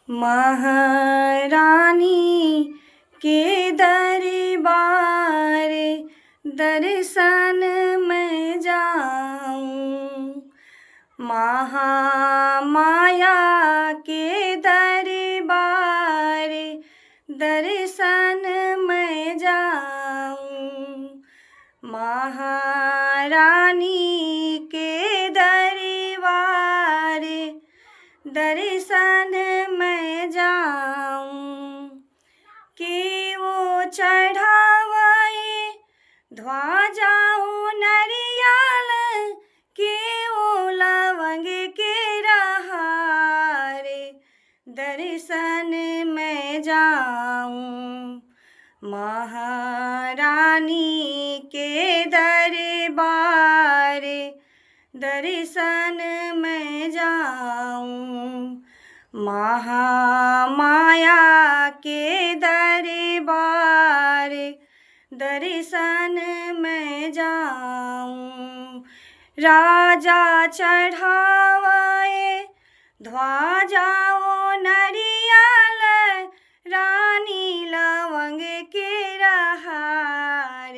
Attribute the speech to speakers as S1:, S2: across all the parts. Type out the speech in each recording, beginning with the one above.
S1: महारानी के दरबार दर्शन मैं जाऊं, महामाया के दरबार दर्शन मैं जाऊं, महारानी के दरबार दर्शन मैं जाऊं। कि वो चढ़ावे ध्वजाओं नरियल के वो लवंग के रहार दर्शन मैं जाऊं, महारानी के दरबार दर्शन मैं जाऊं, महामाया के दरबार दर्शन मैं जाऊं। राजा चढ़ावे ध्वजाओं नरियल रानी लवंग के रहार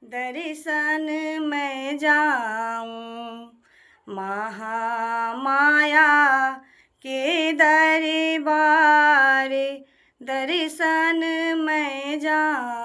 S1: दर्शन मैं जाऊं, महामाया के दरबार दर्शन मैं जाऊं।